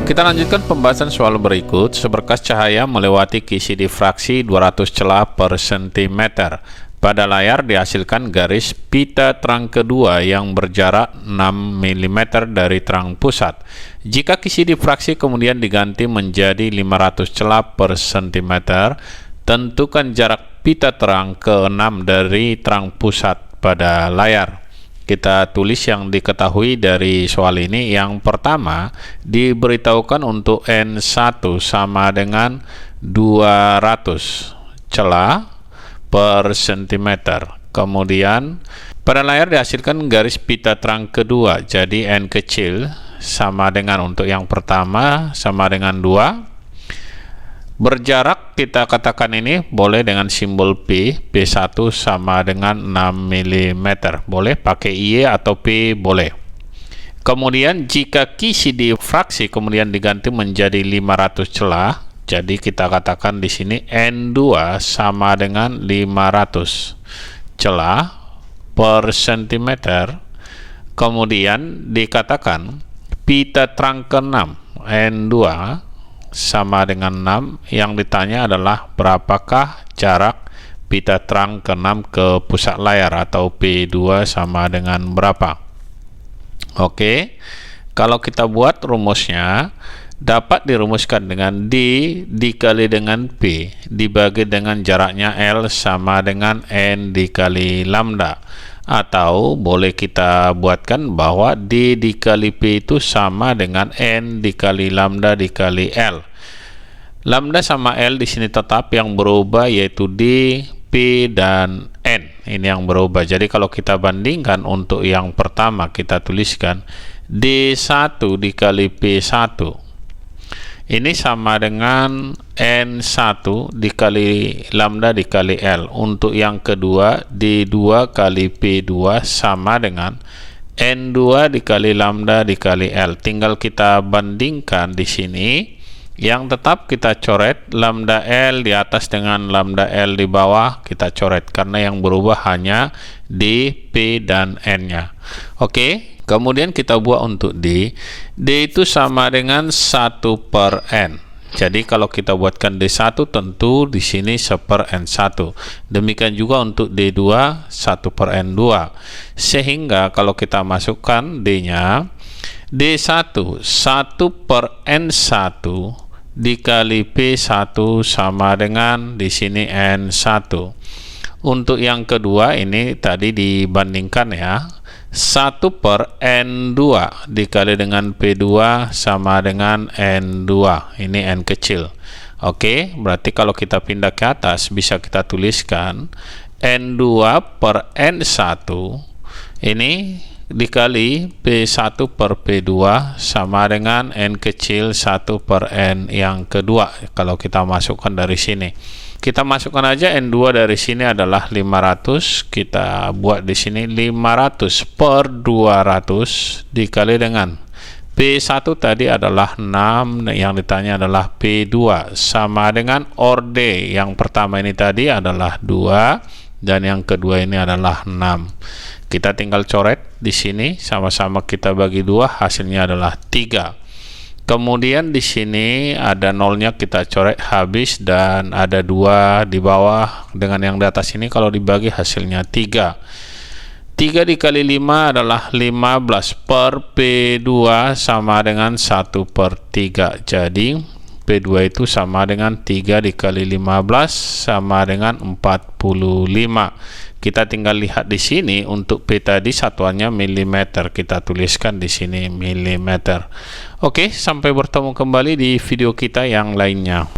Kita lanjutkan pembahasan soal berikut. Seberkas cahaya melewati kisi difraksi 200 celah per sentimeter. Pada layar dihasilkan garis pita terang kedua yang berjarak 6 mm dari terang pusat. Jika kisi difraksi kemudian diganti menjadi 500 celah per sentimeter, tentukan jarak pita terang ke-6 dari terang pusat pada layar. Kita tulis yang diketahui dari soal ini. Yang pertama, diberitahukan untuk N1 sama dengan 200 celah per sentimeter. Kemudian pada layar dihasilkan garis pita terang kedua, jadi N kecil sama dengan untuk yang pertama sama dengan 2. Berjarak kita katakan ini boleh dengan simbol P, P1 sama dengan 6 mm, boleh pakai I atau P boleh. Kemudian jika kisi difraksi kemudian diganti menjadi 500 celah, jadi kita katakan di sini N2 sama dengan 500 celah per sentimeter. Kemudian dikatakan pita terang ke-6 N2 sama dengan 6. Yang ditanya adalah berapakah jarak pita terang ke-6 ke pusat layar, atau P2 sama dengan berapa. Oke, kalau kita buat rumusnya dapat dirumuskan dengan D dikali dengan P dibagi dengan jaraknya L sama dengan N dikali lambda. Atau boleh kita buatkan bahwa D dikali P itu sama dengan N dikali lambda dikali L. Lambda sama L di sini tetap, yang berubah yaitu D, P, dan N. Ini yang berubah. Jadi kalau kita bandingkan untuk yang pertama, kita tuliskan D1 dikali P1. Ini sama dengan N1 dikali lambda dikali L. Untuk yang kedua, D2 kali P2 sama dengan N2 dikali lambda dikali L. Tinggal kita bandingkan di sini. Yang tetap kita coret lambda L di atas dengan lambda L di bawah, kita coret karena yang berubah hanya D, P, dan N-nya. Oke, kemudian kita buat untuk D. D itu sama dengan 1 per N. Jadi kalau kita buatkan D1 tentu di sini 1 per N1. Demikian juga untuk D2 1 per N2. Sehingga kalau kita masukkan D-nya, D1 1 per N1 dikali P1 sama dengan di sini N1. Untuk yang kedua ini tadi dibandingkan ya, 1 per N2 dikali dengan P2 sama dengan N2. Ini N kecil. Oke, berarti kalau kita pindah ke atas bisa kita tuliskan N2 per N1 ini dikali P1 per P2 sama dengan N kecil 1 per N yang kedua. Kalau kita masukkan dari sini, kita masukkan aja N2 dari sini adalah 500. Kita buat di sini 500 per 200 dikali dengan P1 tadi adalah 6, yang ditanya adalah P2 sama dengan OR-D. Yang pertama ini tadi adalah 2 dan yang kedua ini adalah 6. Kita tinggal coret di sini, sama-sama kita bagi 2, hasilnya adalah 3. Kemudian di sini ada nolnya, kita coret habis, dan ada 2 di bawah dengan yang di atas ini kalau dibagi hasilnya 3. 3 dikali 5 adalah 15 per P2 sama dengan 1 per 3. Jadi P2 itu sama dengan 3 dikali 15 sama dengan 45. Kita tinggal lihat di sini untuk P tadi satuannya milimeter, kita tuliskan di sini milimeter. Oke, sampai bertemu kembali di video kita yang lainnya.